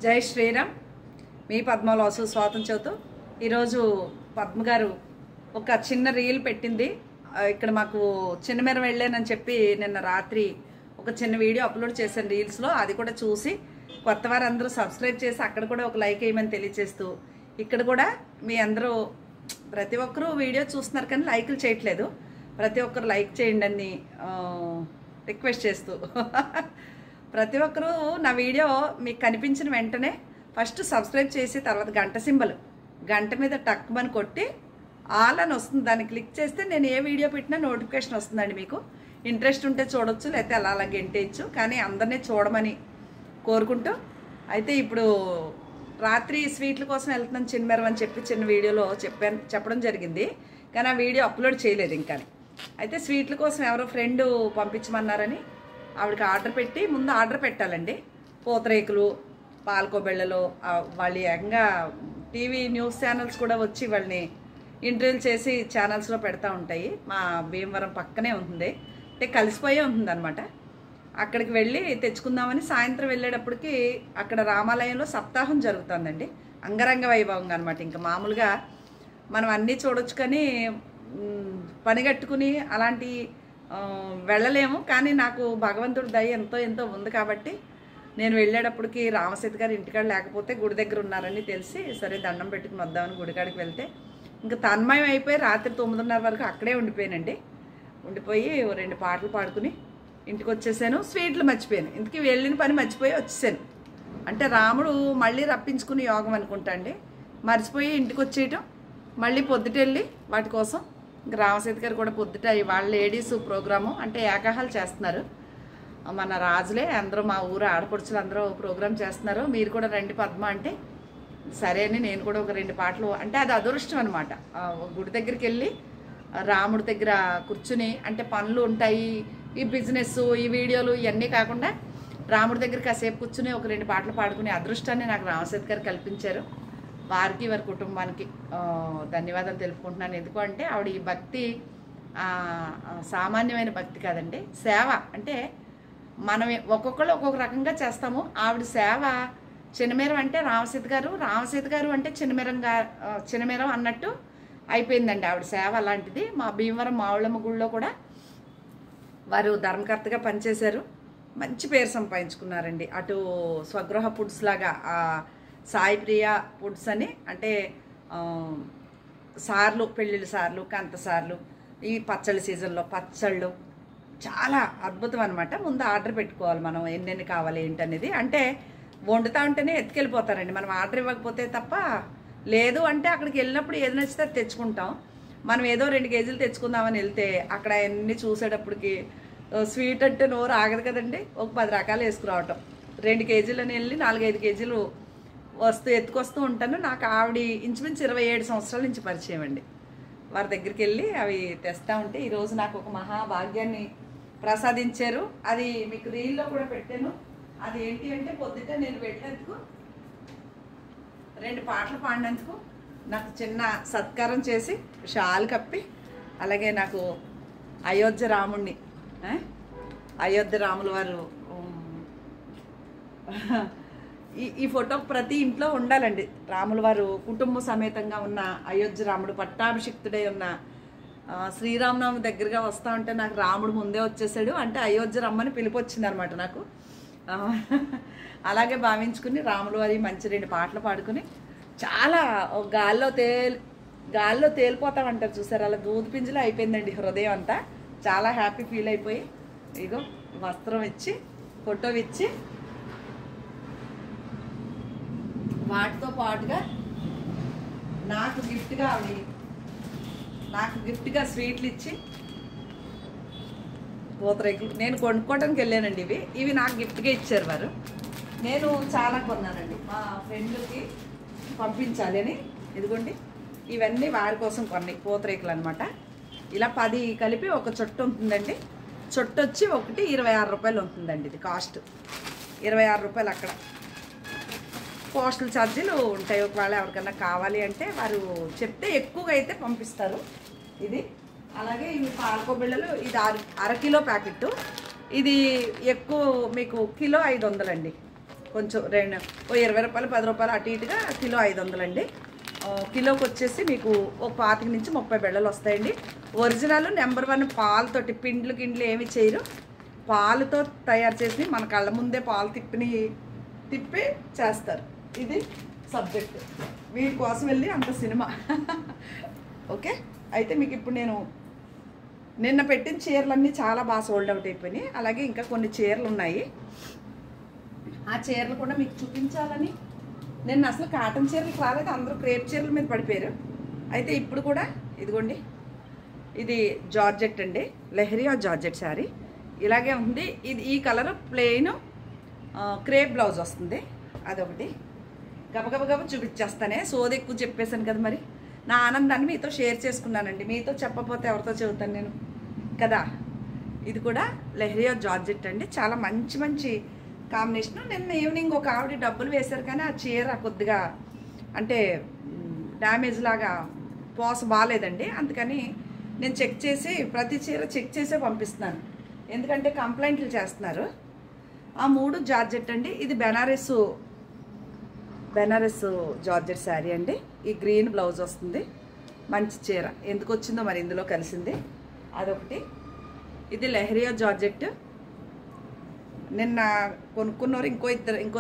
జై శ్రీరామ్. మీ పద్మవాసు స్వాతం చదువుతూ ఈరోజు పద్మ గారు ఒక చిన్న రీల్ పెట్టింది. ఇక్కడ మాకు చిన్నమేర వెళ్ళానని చెప్పి నిన్న రాత్రి ఒక చిన్న వీడియో అప్లోడ్ చేశాను రీల్స్లో. అది కూడా చూసి కొత్త వారు అందరూ సబ్స్క్రైబ్ చేసి అక్కడ కూడా ఒక లైక్ వేయమని తెలియజేస్తూ, ఇక్కడ కూడా మీ అందరూ ప్రతి ఒక్కరూ వీడియో చూస్తున్నారు కానీ లైకులు చేయట్లేదు. ప్రతి ఒక్కరు లైక్ చేయండి అని రిక్వెస్ట్ చేస్తూ ప్రతి ఒక్కరూ నా వీడియో మీకు కనిపించిన వెంటనే ఫస్ట్ సబ్స్క్రైబ్ చేసి తర్వాత గంట సింబల్ గంట మీద టక్మని కొట్టి ఆల్ అని వస్తుంది, దాన్ని క్లిక్ చేస్తే నేను ఏ వీడియో పెట్టినా నోటిఫికేషన్ వస్తుందండి. మీకు ఇంట్రెస్ట్ ఉంటే చూడొచ్చు, లేకపోతే అలా గెంటేయచ్చు, కానీ అందరినీ చూడమని కోరుకుంటూ అయితే ఇప్పుడు రాత్రి స్వీట్ల కోసం వెళ్తున్నాను చిన్నమెరం అని చెప్పి చిన్న వీడియోలో చెప్పడం జరిగింది. కానీ ఆ వీడియో అప్లోడ్ చేయలేదు ఇంకా. అయితే స్వీట్ల కోసం ఎవరో ఫ్రెండ్ పంపించమన్నారని ఆవిడకి ఆర్డర్ పెట్టి, ముందు ఆర్డర్ పెట్టాలండి. పూతరేకులు, పాలకోబెళ్ళలు, వాళ్ళు ఏకంగా టీవీ న్యూస్ ఛానల్స్ కూడా వచ్చి వాళ్ళని ఇంటర్వ్యూలు చేసి ఛానల్స్లో పెడతా ఉంటాయి. మా భీమవరం పక్కనే ఉంటుంది, అంటే కలిసిపోయే ఉంటుంది అనమాట. అక్కడికి వెళ్ళి తెచ్చుకుందామని సాయంత్రం వెళ్ళేటప్పటికి అక్కడ రామాలయంలో సప్తాహం జరుగుతుందండి, అంగరంగ వైభవంగా అనమాట. ఇంకా మామూలుగా మనం అన్నీ చూడొచ్చు కానీ పని కట్టుకుని అలాంటి వెళ్ళలేము. కానీ నాకు భగవంతుడి దయ ఎంతో ఉంది కాబట్టి నేను వెళ్ళేటప్పటికి రామసీత గారు ఇంటికాడ లేకపోతే గుడి దగ్గర ఉన్నారని తెలిసి సరే దండం పెట్టుకుని వద్దామని గుడికాడికి వెళ్తే ఇంకా తన్మయం అయిపోయి రాత్రి 9:30 వరకు అక్కడే ఉండిపోయానండి. ఉండిపోయి 2 పాటలు పాడుకుని ఇంటికి వచ్చేసాను. స్వీట్లు మర్చిపోయాను, ఇంటికి వెళ్ళిన పని మర్చిపోయి వచ్చేసాను. అంటే రాముడు మళ్ళీ రప్పించుకుని యోగం అనుకుంటా అండి. మర్చిపోయి ఇంటికి వచ్చేయటం, మళ్ళీ పొద్దుటెళ్ళి వాటి కోసం ఇంకా రామసీత గారు కూడా పొద్దుట వాళ్ళ లేడీస్ ప్రోగ్రాము అంటే ఏకాహాలు చేస్తున్నారు. మన రాజులే అందరూ మా ఊరు ఆడపడుచులు అందరూ ప్రోగ్రాం చేస్తున్నారు, మీరు కూడా రండి పద్మ అంటే సరే అని నేను కూడా ఒక 2 పాటలు, అంటే అది అదృష్టం అనమాట. గుడి దగ్గరికి వెళ్ళి రాముడి దగ్గర కూర్చుని, అంటే పనులు ఉంటాయి, ఈ బిజినెస్, ఈ వీడియోలు ఇవన్నీ కాకుండా రాముడి దగ్గర కాసేపు కూర్చుని ఒక 2 పాటలు పాడుకునే అదృష్టాన్ని నాకు రామసీత గారు కల్పించారు. వారికి వారి కుటుంబానికి ధన్యవాదాలు తెలుపుకుంటున్నాను. ఎందుకు అంటే ఆవిడ ఈ భక్తి సామాన్యమైన భక్తి కాదండి, సేవ. అంటే మనం ఒక్కొక్కళ్ళు ఒక్కొక్క రకంగా చేస్తాము. ఆవిడ సేవ చిన్నమేరం అంటే రామసీత గారు అంటే చిన్నమేరం అన్నట్టు అయిపోయిందండి ఆవిడ సేవ అలాంటిది. మా భీమవరం మావుళ్ళమ్మ గుళ్ళో కూడా వారు ధర్మకర్తగా పనిచేశారు, మంచి పేరు సంపాదించుకున్నారండి. అటు స్వగృహ ఫుడ్స్ లాగా సాయి ప్రియ ఫుడ్స్ అని, అంటే సార్లు, పెళ్ళిళ్ళ సార్లు, కంత సార్లు, ఈ పచ్చళ్ళ సీజన్లో పచ్చళ్ళు చాలా అద్భుతం అనమాట. ముందు ఆర్డర్ పెట్టుకోవాలి మనం ఎన్నెన్ని కావాలి ఏంటనేది. అంటే వండుతా ఉంటేనే ఎత్తుకెళ్ళిపోతారండి, మనం ఆర్డర్ ఇవ్వకపోతే తప్ప. లేదు అంటే అక్కడికి వెళ్ళినప్పుడు ఏది నచ్చితే అది తెచ్చుకుంటాం. మనం ఏదో 2 కేజీలు తెచ్చుకుందామని వెళ్తే అక్కడ అన్నీ చూసేటప్పటికి స్వీట్ అంటే నోరు ఆగదు కదండి. ఒక 10 రకాలు వేసుకురావటం, 2 కేజీలని వెళ్ళి 4-5 కేజీలు ఎత్తుకొస్తూ ఉంటాను. నాకు ఆవిడ ఇంచుమించు 27 సంవత్సరాల నుంచి పరిచయం అండి. వారి దగ్గరికి వెళ్ళి అవి తెస్తూ ఉంటే ఈరోజు నాకు ఒక మహాభాగ్యాన్ని ప్రసాదించారు. అది మీకు రీల్లో కూడా పెట్టాను. అది ఏంటి అంటే పొద్దుట నేను వెళ్ళినందుకు 2 పాటలు పాడినందుకు నాకు చిన్న సత్కారం చేసి షాల్ కప్పి, అలాగే నాకు అయోధ్య రాముణ్ణి, అయోధ్య రాముల వారు ఈ ఫోటో ప్రతి ఇంట్లో ఉండాలండి. రాముల వారు కుటుంబ సమేతంగా ఉన్న అయోధ్య రాముడు పట్టాభిషిక్తుడై ఉన్న శ్రీరామనవమి దగ్గరగా వస్తూ ఉంటే నాకు రాముడు ముందే వచ్చేసాడు, అంటే అయోధ్య రమ్మని పిలుపు వచ్చింది అనమాట నాకు. అలాగే భావించుకుని రాముల వారి మంచి 2 పాటలు పాడుకుని చాలా గాల్లో తేలిపోతామంటారు చూసారు, అలా దూది పింజలో అయిపోయిందండి హృదయం అంతా. చాలా హ్యాపీ ఫీల్ అయిపోయి ఇగో వస్త్రం ఇచ్చి ఫోటో ఇచ్చి వాటితో పాటుగా నాకు గిఫ్ట్గా స్వీట్లు ఇచ్చి పూతరేకులు నేను కొనుక్కోవడానికి వెళ్ళానండి. ఇవి నాకు గిఫ్ట్గా ఇచ్చారు వారు. నేను చాలా కొన్నానండి, మా ఫ్రెండ్కి పంపించాలి అని. ఇదిగోండి ఇవన్నీ వారి కోసం కొన్ని పూతరేకులు అనమాట. ఇలా 10 కలిపి ఒక చుట్టు ఉంటుందండి. చుట్టు వచ్చి ఒకటి 26 రూపాయలు ఉంటుందండి. ఇది కాస్ట్ 26 రూపాయలు. అక్కడ పోస్టల్ ఛార్జీలు ఉంటాయి. ఒకవేళ ఎవరికైనా కావాలి అంటే వారు చెప్తే ఎక్కువగా అయితే పంపిస్తారు. ఇది అలాగే ఇవి పాలకోబిళ్ళలు, ఇది అర కిలో ప్యాకెట్. ఇది ఎక్కువ మీకు కిలో 500 అండి. కొంచెం ఓ 20 రూపాయలు 10 రూపాయలు అటు ఇటుగా కిలో 500 అండి. కిలోకి వచ్చేసి మీకు ఒక 25 నుంచి 30 బిళ్ళలు వస్తాయండి. ఒరిజినల్ నెంబర్ 1 పాలతోటి పిండ్లు గిండ్లు ఏమి చేయరు, పాలుతో తయారు చేసి మన కళ్ళ ముందే పాలు తిప్పి చేస్తారు. ఇది సబ్జెక్ట్, వీటి కోసం వెళ్ళి అంత సినిమా. ఓకే, అయితే మీకు ఇప్పుడు నేను నిన్న పెట్టిన చీరలన్నీ చాలా బాగా సోల్డ్ అవుట్ అయిపోయినాయి. అలాగే ఇంకా కొన్ని చీరలు ఉన్నాయి, ఆ చీరలు కూడా మీకు చూపించాలని. నిన్న అసలు కాటన్ చీరలు రాలేదు, అందరూ క్రేప్ చీరల మీద పడిపోయారు. అయితే ఇప్పుడు కూడా ఇదిగోండి, ఇది జార్జెట్ అండి, లెహరియా జార్జెట్ శారీ ఇలాగే ఉంది. ఇది ఈ కలర్ ప్లెయిన్ క్రేప్ బ్లౌజ్ వస్తుంది. అదొకటి గబగబగబ చూపించేస్తానే, సోది ఎక్కువ చెప్పేశాను కదా, మరి నా ఆనందాన్ని మీతో షేర్ చేసుకున్నానండి. మీతో చెప్పకపోతే ఎవరితో చెబుతాను నేను కదా. ఇది కూడా లెహరియా జార్జెట్ అండి, చాలా మంచి మంచి కాంబినేషన్. నిన్న ఈవినింగ్ ఒక ఆవిడ డబ్బులు వేశారు కానీ ఆ చీర కొద్దిగా అంటే డ్యామేజ్ లాగా బాగాలేదండి. అందుకని నేను చెక్ చేసి ప్రతి చీర చెక్ చేసే పంపిస్తున్నాను, ఎందుకంటే కంప్లైంట్లు చేస్తున్నారు. ఆ 3 జార్జెట్ అండి. ఇది బెనారస్ జార్జెట్ శారీ అండి. ఈ గ్రీన్ బ్లౌజ్ వస్తుంది, మంచి చీర ఎందుకు వచ్చిందో మరి ఇందులో కలిసింది. అదొకటి. ఇది లెహరియా జార్జెట్. నిన్న కొనుక్కున్నారు, ఇంకో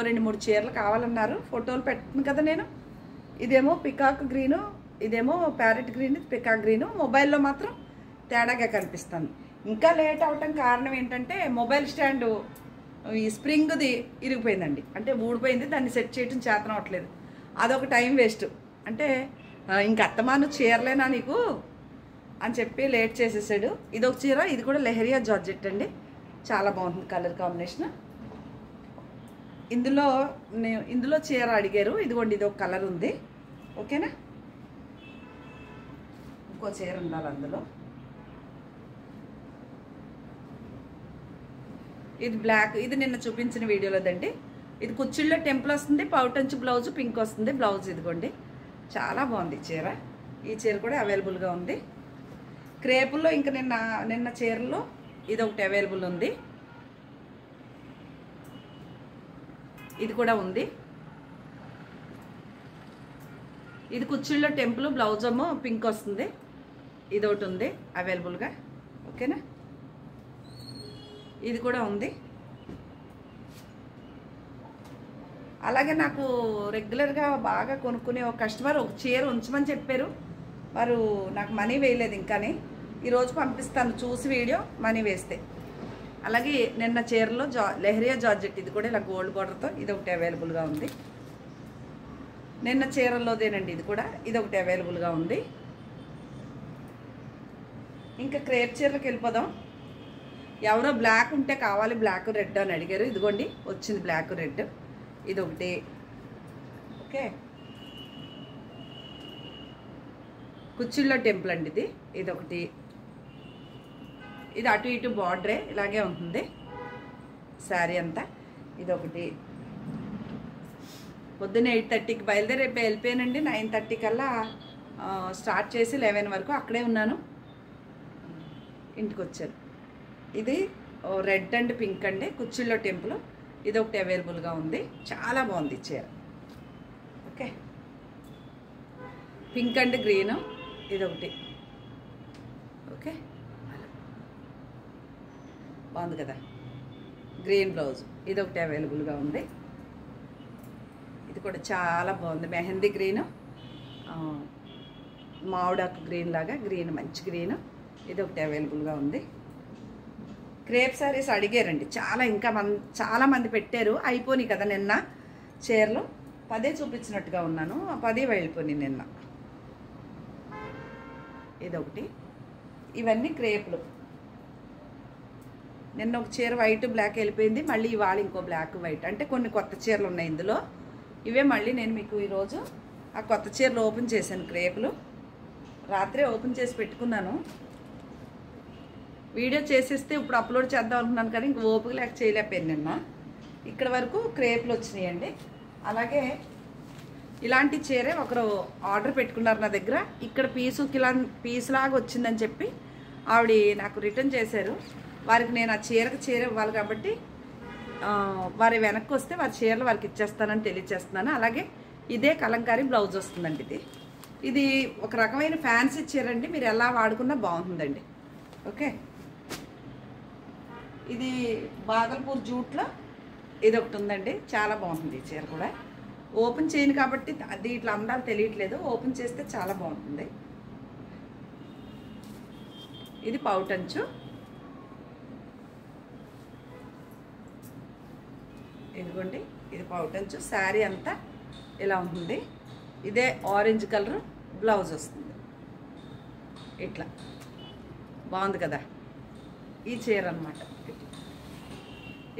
2-3 చీరలు కావాలన్నారు, ఫోటోలు పెట్టను కదా నేను. ఇదేమో పికాక్ గ్రీను, ఇదేమో ప్యారెట్ గ్రీన్, పికాక్ గ్రీను. మొబైల్లో మాత్రం తేడాగా కనిపిస్తుంది. ఇంకా లేట్ అవటం కారణం ఏంటంటే మొబైల్ స్టాండు ఈ స్ప్రింగ్ది ఇరిగిపోయిందండి, అంటే ఊడిపోయింది, దాన్ని సెట్ చేయడం చేతనం అవ్వట్లేదు. అదొక టైం వేస్ట్. అంటే ఇంక అత్తమాను చీరలేనా నీకు అని చెప్పి లేట్ చేసేసాడు. ఇదొక చీర, ఇది కూడా లెహరియా జార్జెట్ అండి, చాలా బాగుంటుంది కలర్ కాంబినేషన్. ఇందులో చీర అడిగారు, ఇదిగోండి ఇది ఒక కలర్ ఉంది. ఓకేనా, ఇంకో చీర ఉండాలి అందులో. ఇది బ్లాక్, ఇది నిన్న చూపించిన వీడియోలోదండి. ఇది కుచ్చిళ్ళో టెంపుల్ వస్తుంది, పౌటంచు బ్లౌజ్ పింక్ వస్తుంది బ్లౌజ్. ఇదిగోండి చాలా బాగుంది చీర. ఈ చీర కూడా అవైలబుల్గా ఉంది. క్రేపుల్లో ఇంకా నిన్న చీరలో ఇది ఒకటి అవైలబుల్ ఉంది, ఇది కూడా ఉంది. ఇది కుచ్చిళ్ళో టెంపుల్ బ్లౌజ్ ఏమో పింక్ వస్తుంది, ఇది ఒకటి ఉంది అవైలబుల్గా. ఓకేనా, ఇది కూడా ఉంది. అలాగే నాకు రెగ్యులర్గా బాగా కొనుక్కునే ఒక కస్టమర్ ఒక చీర ఉంచమని చెప్పారు, వారు నాకు మనీ వేయలేదు ఇంకానే. ఈరోజు పంపిస్తాను చూసి వీడియో, మనీ వేస్తే. అలాగే నిన్న చీరలో లెహరియా జార్జెట్, ఇది కూడా ఇలా గోల్డ్ బార్డర్తో, ఇది ఒకటి అవైలబుల్గా ఉంది. నిన్న చీరల్లోదేనండి ఇది కూడా, ఇది ఒకటి అవైలబుల్గా ఉంది. ఇంకా క్రేప్ చీరలకు వెళ్ళిపోదాం. ఎవరో బ్లాక్ ఉంటే కావాలి, బ్లాక్ రెడ్ అని అడిగారు. ఇదిగోండి వచ్చింది బ్లాక్ రెడ్, ఇదొకటి. ఓకే, కుచ్చిళ్ళో టెంపుల్ అండి ఇది, ఇదొకటి. ఇది అటు ఇటు బార్డరే ఇలాగే ఉంటుంది శారీ అంతా. ఇదొకటి. పొద్దున్న 8:30కి బయలుదేరి రేపు వెళ్ళిపోయానండి. 9:30 కల్లా స్టార్ట్ చేసి 11 వరకు అక్కడే ఉన్నాను, ఇంటికి వచ్చాను. ఇది రెడ్ అండ్ పింక్ అండి, కుచ్చిళ్ళో టెంపుల్. ఇది ఒకటి అవైలబుల్గా ఉంది, చాలా బాగుంది చీర. ఓకే, పింక్ అండ్ గ్రీన్ ఇదొకటి. ఓకే, బాగుంది కదా, గ్రీన్ బ్లౌజ్. ఇదొకటి అవైలబుల్గా ఉంది, ఇది కూడా చాలా బాగుంది. మెహందీ గ్రీన్, మామిడాకు గ్రీన్ లాగా గ్రీన్, మంచి గ్రీన్. ఇదొకటి అవైలబుల్గా ఉంది. క్రేప్ శారీస్ అడిగారండి ఇంకా చాలామంది పెట్టారు, అయిపోయినాయి కదా నిన్న చీరలు. 10 చూపించినట్టుగా ఉన్నాను, 10 వెళ్ళిపోయినాయి నిన్న. ఇదొకటి. ఇవన్నీ క్రేపులు. నిన్న ఒక చీర వైట్ బ్లాక్ వెళ్ళిపోయింది, మళ్ళీ ఇవాళ ఇంకో బ్లాక్ వైట్, అంటే కొన్ని కొత్త చీరలు ఉన్నాయి ఇందులో. ఇవే మళ్ళీ నేను మీకు ఈరోజు ఆ కొత్త చీరలు ఓపెన్ చేశాను. క్రేపులు రాత్రే ఓపెన్ చేసి పెట్టుకున్నాను, వీడియో చేసేస్తే ఇప్పుడు అప్లోడ్ చేద్దాం అనుకున్నాను కానీ ఇంక ఓపిక లేక చేయలేకపోయాను నిన్న. ఇక్కడ వరకు క్రేపులు వచ్చినాయండి. అలాగే ఇలాంటి చీరే ఒకరు ఆర్డర్ పెట్టుకున్నారు నా దగ్గర. ఇక్కడ పీసులాగా వచ్చిందని చెప్పి ఆవిడ నాకు రిటర్న్ చేశారు. వారికి నేను ఆ చీర ఇవ్వాలి కాబట్టి వారి వెనక్కి వస్తే వారి చీరలు వారికి ఇచ్చేస్తానని తెలియచేస్తున్నాను. అలాగే ఇదే కలంకారీ బ్లౌజ్ వస్తుందండి. ఇది ఒక రకమైన ఫ్యాన్సీ చీర అండి, మీరు ఎలా వాడుకున్నా బాగుంటుందండి. ఓకే, ఇది బాగల్పూర్ జూట్లో ఇది ఒకటి ఉందండి, చాలా బాగుంటుంది ఈ చీర కూడా. ఓపెన్ చేయను కాబట్టి దీంట్లో అందాలు తెలియట్లేదు, ఓపెన్ చేస్తే చాలా బాగుంటుంది. ఇది పౌటంచు, ఇదిగోండి ఇది పౌటంచు. శారీ అంతా ఇలా ఉంటుంది. ఇదే ఆరెంజ్ కలర్ బ్లౌజ్ వస్తుంది. ఇట్లా బాగుంది కదా ఈ చీర అన్నమాట.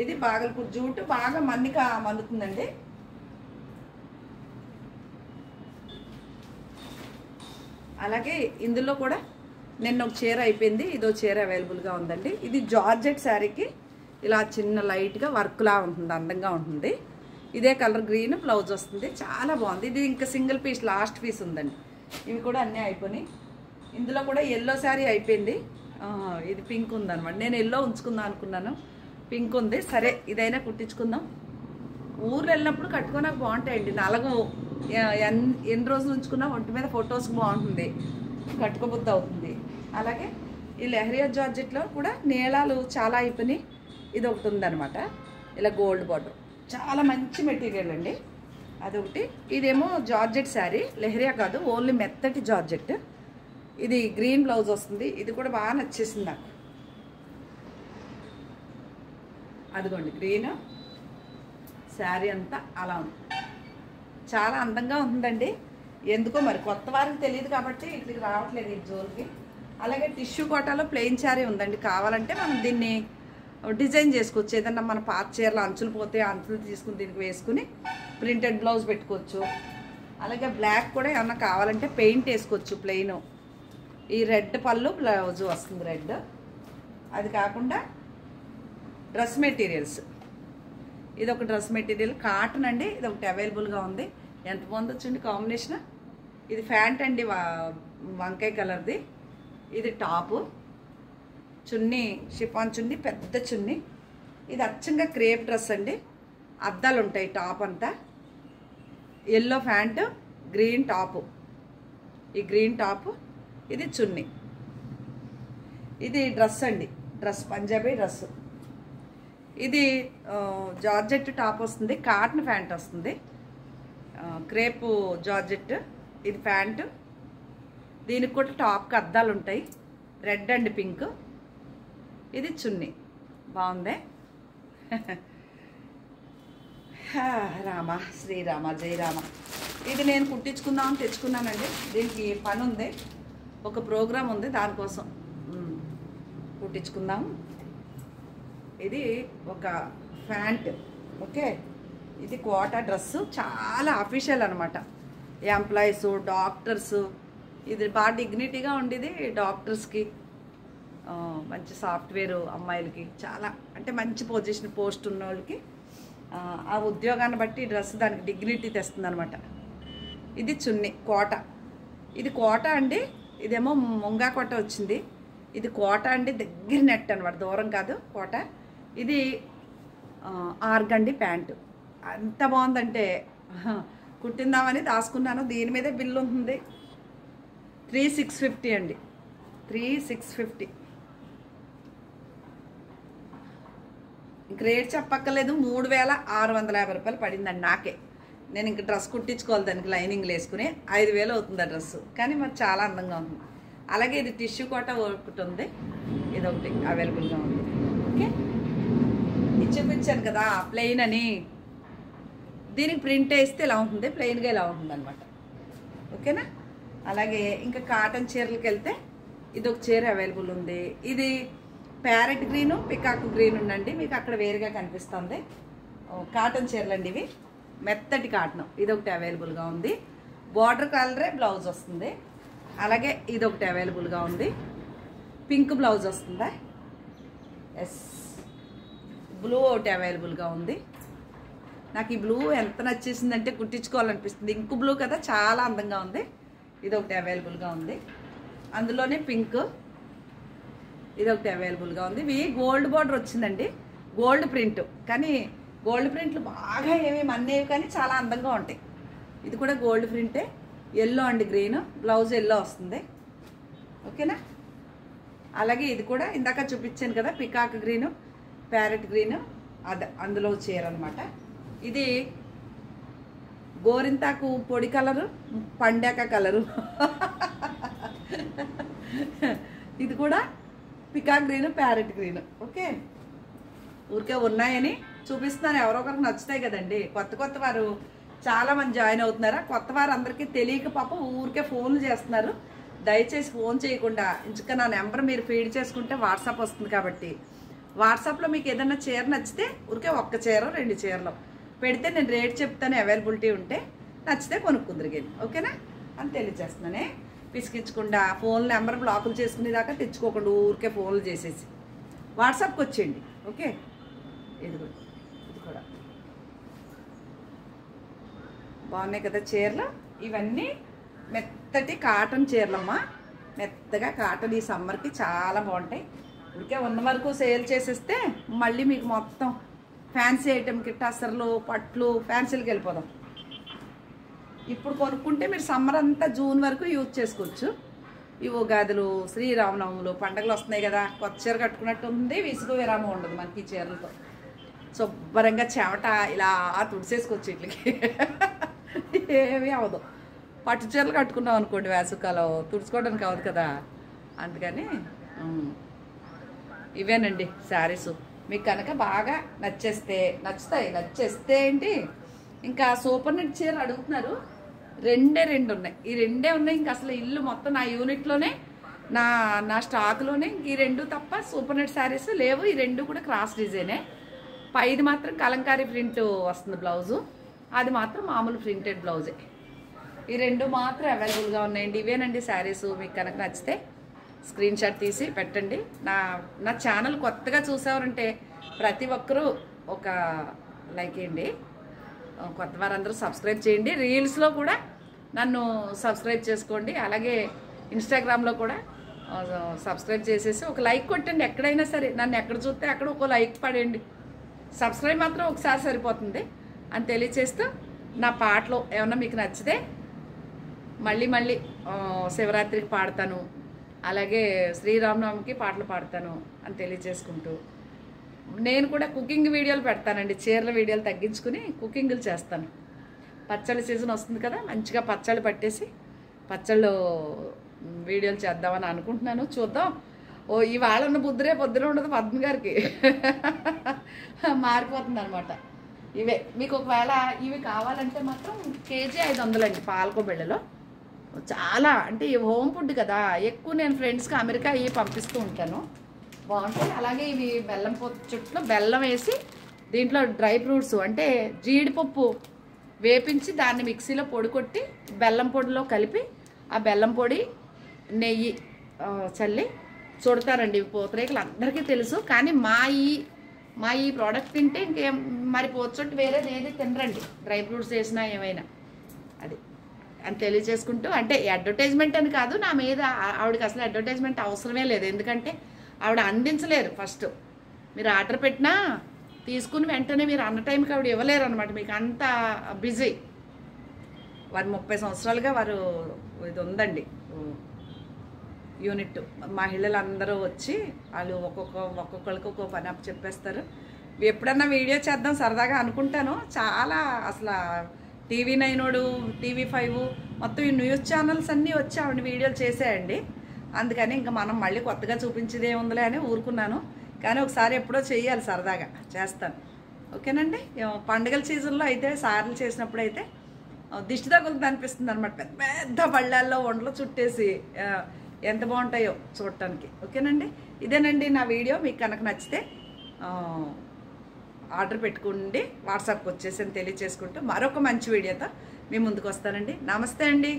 ఇది బాగల్పూర్ జూట్, బాగా మన్నిక మన్నుతుందండి. అలాగే ఇందులో కూడా నిన్న ఒక చీర అయిపోయింది, ఇదో చీర అవైలబుల్గా ఉందండి. ఇది జార్జెట్ శారీకి ఇలా చిన్న లైట్గా వర్క్లా ఉంటుంది, అందంగా ఉంటుంది. ఇదే కలర్ గ్రీన్ బ్లౌజ్ వస్తుంది, చాలా బాగుంది. ఇది ఇంకా సింగిల్ పీస్, లాస్ట్ పీస్ ఉందండి. ఇవి కూడా అన్నీ అయిపోయినాయి. ఇందులో కూడా ఎల్లో శారీ అయిపోయింది. ఇది పింక్ ఉందన్నమాట. నేను ఎల్లో ఉంచుకుందాం అనుకున్నాను, పింక్ ఉంది. సరే ఇదైనా కుట్టించుకుందాం. ఊర్లో వెళ్ళినప్పుడు కట్టుకోడానికి బాగుంటాయండి. నలుగు ఎన్ని రోజులు ఉంచుకున్నా ఒంటి మీద ఫొటోస్కి బాగుంటుంది, కట్టుకోబుద్ధి అవుతుంది. అలాగే ఈ లెహరియా జార్జెట్లో కూడా నీళాలు చాలా అయిపోయినాయి. ఇది ఒకటి ఉందన్నమాట, ఇలా గోల్డ్ బార్డర్, చాలా మంచి మెటీరియల్ అండి అదొకటి. ఇదేమో జార్జెట్ శారీ, లెహరియా కాదు, ఓన్లీ మెత్తటి జార్జెట్. ఇది గ్రీన్ బ్లౌజ్ వస్తుంది. ఇది కూడా బాగా నచ్చేసింది నాకు. అదిగోండి గ్రీన్ శారీ అంతా అలా ఉంది, చాలా అందంగా ఉంటుందండి. ఎందుకో మరి కొత్త వారికి తెలియదు కాబట్టి ఇక్కడికి రావట్లేదు ఈ జోన్కి. అలాగే టిష్యూ కోటాలో ప్లెయిన్ శారీ ఉందండి. కావాలంటే మనం దీన్ని డిజైన్ చేసుకోవచ్చు. ఏదన్నా మన పాత చీరలు అంచులు పోతే అంచులు తీసుకుని దీనికి వేసుకుని ప్రింటెడ్ బ్లౌజ్ పెట్టుకోవచ్చు. అలాగే బ్లాక్ కూడా ఏమన్నా కావాలంటే పెయింట్ వేసుకోవచ్చు ప్లెయిన్. ఈ రెడ్ పళ్ళు బ్లౌజ్ వస్తుంది, రెడ్. అది కాకుండా డ్రెస్ మెటీరియల్స్, ఇది ఒక డ్రెస్ మెటీరియల్ కాటన్ అండి. ఇది ఒకటి అవైలబుల్గా ఉంది. ఎంత బాగుంది వచ్చింది కాంబినేషన్. ఇది ఫ్యాంట్ అండి, వంకాయ కలర్ది. ఇది టాపు, చున్నీ షిఫాన్ చున్నీ, పెద్ద చున్నీ. ఇది అచ్చంగా క్రేప్ డ్రెస్ అండి, అద్దాలు ఉంటాయి టాప్ అంతా. ఎల్లో ప్యాంటు, గ్రీన్ టాపు, ఈ గ్రీన్ టాపు. ఇది చున్నీ. ఇది డ్రెస్ అండి, డ్రెస్ పంజాబీ డ్రెస్. ఇది జార్జెట్ టాప్ వస్తుంది, కాటన్ ప్యాంట్ వస్తుంది, క్రేపు జార్జెట్. ఇది ప్యాంటు, దీనికి కూడా టాప్కి అద్దాలు ఉంటాయి, రెడ్ అండ్ పింక్. ఇది చున్నీ, బాగుంది. రామ శ్రీరామ జై రామ. ఇది నేను కుట్టించుకుందామని తెచ్చుకున్నానండి. దీనికి పని ఉంది, ఒక ప్రోగ్రాం ఉంది, దానికోసం కుట్టించుకుందాం. ఇది ఒక ప్యాంట్. ఓకే, ఇది కోటా డ్రెస్సు, చాలా అఫీషియల్ అనమాట. ఎంప్లాయీస్, డాక్టర్స్, ఇది బాగా డిగ్నిటీగా ఉండేది డాక్టర్స్కి, మంచి సాఫ్ట్వేర్ అమ్మాయిలకి, చాలా అంటే మంచి పొజిషన్ పోస్ట్ ఉన్న వాళ్ళకి ఆ ఉద్యోగాన్ని బట్టి డ్రెస్ దానికి డిగ్నిటీ తెస్తుంది అనమాట. ఇది చున్నీ కోట. ఇది కోట అండి, ఇదేమో ముంగా కోట వచ్చింది. ఇది కోట అండి, దగ్గర నెట్ అనమాట, దూరం కాదు కోట. ఇది ఆర్గండి ప్యాంటు, అంత బాగుందంటే కుట్టిందామని దాచుకున్నాను. దీని మీదే బిల్లు ఉంటుంది, 3650 అండి, 3650. ఇంక రేట్ చెప్పక్కర్లేదు, 3650 రూపాయలు పడిందండి నాకే. నేను ఇంక డ్రెస్ కుట్టించుకోవాలి, దానికి లైనింగ్లు వేసుకుని 5000 అవుతుంది ఆ డ్రెస్సు, కానీ మరి చాలా అందంగా ఉంది. అలాగే ఇది టిష్యూ కోట ఒకటి ఉంది, ఇదొకటి అవైలబుల్గా ఉంది. ఓకే, ఇది చూపించాను కదా ప్లెయిన్ అని, దీనికి ప్రింట్ వేస్తే ఇలా ఉంటుంది, ప్లెయిన్గా ఇలా ఉంటుంది అనమాట. ఓకేనా. అలాగే ఇంకా కాటన్ చీరలకు వెళ్తే ఇది ఒక చీర అవైలబుల్ ఉంది. ఇది ప్యారెట్ గ్రీను, పికాక్ గ్రీన్ ఉందండి, మీకు అక్కడ వేరుగా కనిపిస్తుంది. కాటన్ చీరలు అండి ఇవి, మెత్తటి కాటన్. ఇదొకటి అవైలబుల్గా ఉంది, బార్డర్ కలరే బ్లౌజ్ వస్తుంది. అలాగే ఇదొకటి అవైలబుల్గా ఉంది, పింక్ బ్లౌజ్ వస్తుందా. ఎస్, బ్లూ ఒకటి అవైలబుల్గా ఉంది. నాకు ఈ బ్లూ ఎంత నచ్చేసిందంటే కుట్టించుకోవాలనిపిస్తుంది. ఇంకు బ్లూ కదా, చాలా అందంగా ఉంది. ఇదొకటి అవైలబుల్గా ఉంది, అందులోనే పింక్. ఇదొకటి అవైలబుల్గా ఉంది. ఇవి గోల్డ్ బార్డర్ వచ్చిందండి, గోల్డ్ ప్రింట్, కానీ గోల్డ్ ప్రింట్లు బాగా ఏమేమి అన్నేవి కానీ చాలా అందంగా ఉంటాయి. ఇది కూడా గోల్డ్ ప్రింటే, yellow and green, blouse yellow వస్తుంది. ఓకేనా. అలాగే ఇది కూడా ఇందాక చూపించాను కదా, పికాక్ గ్రీను, ప్యారెట్ గ్రీను, అందులో చీర అనమాట. ఇది గోరింతాకు పొడి కలరు, పండాక కలరు. ఇది కూడా peacock green, parrot green. Okay, ఊరికే ఉన్నాయని చూపిస్తున్నాను. ఎవరో ఒకరికి నచ్చుతాయి కదండి. కొత్త వారు చాలామంది జాయిన్ అవుతున్నారా. కొత్త వారు అందరికీ తెలియక పాపం ఊరికే ఫోన్లు చేస్తున్నారు. దయచేసి ఫోన్ చేయకుండా ఇంకా నా నెంబర్ మీరు ఫీడ్ చేసుకుంటే వాట్సాప్ వస్తుంది కాబట్టి వాట్సాప్లో మీకు ఏదైనా చీర నచ్చితే ఊరికే ఒక్క చీర 2 చీరలు పెడితే నేను రేట్ చెప్తాను, అవైలబిలిటీ ఉంటే నచ్చితే కొనుక్కుందరిగేది. ఓకేనా అని తెలియజేస్తున్నానే. పిసికించకుండా ఫోన్ నెంబర్ బ్లాకులు చేసుకునేదాకా తెచ్చుకోకుండా ఊరికే ఫోన్లు చేసేసి వాట్సాప్కి వచ్చేయండి. ఓకే, ఇది కూడా బాగున్నాయి కదా చీరలు. ఇవన్నీ మెత్తటి కాటన్ చీరలమ్మా, మెత్తగా కాటన్. ఈ సమ్మర్కి చాలా బాగుంటాయి. ఇదికే ఉన్న వరకు సేల్ చేసేస్తే మళ్ళీ మీకు మొత్తం ఫ్యాన్సీ ఐటెంకి టసర్లు, పట్లు, ఫ్యాన్సీలకి వెళ్ళిపోదాం. ఇప్పుడు కొనుక్కుంటే మీరు సమ్మర్ అంతా జూన్ వరకు యూజ్ చేసుకోవచ్చు. ఈ ఉగాదులు, శ్రీరామనవములు, పండుగలు వస్తున్నాయి కదా, కొత్త చీర కట్టుకున్నట్టు ఉంది, విసుగు విరామం ఉండదు మనకి ఈ చీరలతో. శుభ్రంగా చెమట ఇలా తుడిసేసుకోవచ్చు. ఇట్లకి ఏమీ అవ్వదు. పట్టు చీరలు కట్టుకున్నాం అనుకోండి వేసవికాలం తుడుచుకోవడానికి అవ్వదు కదా, అందుకని ఇవేనండి శారీస్. మీకు కనుక బాగా నచ్చేస్తే ఏంటి, ఇంకా సూపర్ నెట్ చీర అడుగుతున్నారు. 2 ఉన్నాయి, ఈ 2 ఉన్నాయి. ఇంకా అసలు ఇల్లు మొత్తం నా యూనిట్లోనే, నా స్టాక్లోనే ఈ 2 తప్ప సూపర్ నెట్ శారీస్ లేవు. ఈ 2 కూడా క్రాస్ డిజైనే. పైది మాత్రం కలంకారీ ప్రింట్ వస్తుంది బ్లౌజు, అది మాత్రం మామూలు ప్రింటెడ్ బ్లౌజే. ఈ 2 మాత్రం అవైలబుల్గా ఉన్నాయండి. ఇవేనండి శారీస్. మీకు కనుక నచ్చితే స్క్రీన్ షాట్ తీసి పెట్టండి. నా ఛానల్ కొత్తగా చూసేవారంటే ప్రతి ఒక్కరూ ఒక లైక్ చేయండి. కొత్త వారందరూ సబ్స్క్రైబ్ చేయండి. రీల్స్లో కూడా నన్ను సబ్స్క్రైబ్ చేసుకోండి. అలాగే ఇన్స్టాగ్రామ్లో కూడా సబ్స్క్రైబ్ చేసేసి ఒక లైక్ కొట్టండి. ఎక్కడైనా సరే నన్ను ఎక్కడ చూస్తే అక్కడ ఒక లైక్ పడండి. సబ్స్క్రైబ్ మాత్రం ఒకసారి సరిపోతుంది అని తెలియచేస్తూ, నా పాటలు ఏమన్నా మీకు నచ్చితే మళ్ళీ శివరాత్రికి పాడతాను, అలాగే శ్రీరామనవమికి పాటలు పాడతాను అని తెలియచేసుకుంటూ, నేను కూడా కుకింగ్ వీడియోలు పెడతానండి. చీరల వీడియోలు తగ్గించుకుని కుకింగ్లు చేస్తాను. పచ్చళ్ళ సీజన్ వస్తుంది కదా, మంచిగా పచ్చళ్ళు పట్టేసి పచ్చళ్ళు వీడియోలు చేద్దామని అనుకుంటున్నాను. చూద్దాం. ఇవాళ ఉన్న బుద్ధురే పొద్దున ఉండదు పద్మ గారికి, మారిపోతుంది అనమాట. ఇవే మీకు ఒకవేళ ఇవి కావాలంటే మాత్రం కేజీ 500 అండి పాలకోబెళ్ళలో. చాలా అంటే హోమ్ ఫుడ్ కదా, ఎక్కువ నేను ఫ్రెండ్స్కి అమెరికా ఇవి పంపిస్తూ ఉంటాను, బాగుంటాయి. అలాగే ఇవి బెల్లం చుట్టూ బెల్లం వేసి దీంట్లో డ్రై ఫ్రూట్స్ అంటే జీడిపప్పు వేపించి దాన్ని మిక్సీలో పొడి కొట్టి బెల్లం పొడిలో కలిపి ఆ బెల్లం పొడి నెయ్యి చల్లి చుడతారండి. పూతరేకులు అందరికీ తెలుసు, కానీ మా ఈ ప్రోడక్ట్ తింటే ఇంకేం మరి పోచొట్టు వేరేది ఏది తినరండి, డ్రై ఫ్రూట్స్ వేసినా ఏమైనా. అది అని తెలియజేసుకుంటూ, అంటే అడ్వర్టైజ్మెంట్ అని కాదు, నా మీద ఆవిడకి అసలు అడ్వర్టైజ్మెంట్ అవసరమే లేదు. ఎందుకంటే ఆవిడ అందించలేరు. ఫస్ట్ మీరు ఆర్డర్ పెట్టినా తీసుకుని వెంటనే మీరు అన్న టైంకి ఆవిడ ఇవ్వలేరు అనమాట. మీకు అంత బిజీ. వారు 30 సంవత్సరాలుగా వారు ఇది ఉందండి యూనిట్. మహిళలందరూ వచ్చి వాళ్ళు ఒక్కొక్కరికి ఒక్కొక్క పని అప్పు చెప్పేస్తారు. ఎప్పుడన్నా వీడియో చేద్దాం సరదాగా అనుకుంటాను. చాలా అసలు TV9, TV5 మొత్తం ఈ న్యూస్ ఛానల్స్ అన్నీ వచ్చి ఆవిడ వీడియోలు చేసేయండి. అందుకని ఇంకా మనం మళ్ళీ కొత్తగా చూపించేది ఏముందిలే అని ఊరుకున్నాను. కానీ ఒకసారి ఎప్పుడో చేయాలి, సరదాగా చేస్తాను. ఓకేనండి. పండుగల సీజన్లో అయితే సార్లు చేసినప్పుడు అయితే దిష్టి తగులుతుంది అనిపిస్తుంది అనమాట. పెద్ద పెద్ద పళ్ళాల్లో వంటలు చుట్టేసి ఎంత బాగుంటాయో చూడటానికి. ఓకేనండి. ఇదేనండి నా వీడియో. మీకు కనుక నచ్చితే ఆర్డర్ పెట్టుకోండి, వాట్సాప్కి వచ్చేసి అని తెలియచేసుకుంటూ మరొక మంచి వీడియోతో మీ ముందుకు వస్తానండి. నమస్తే అండి.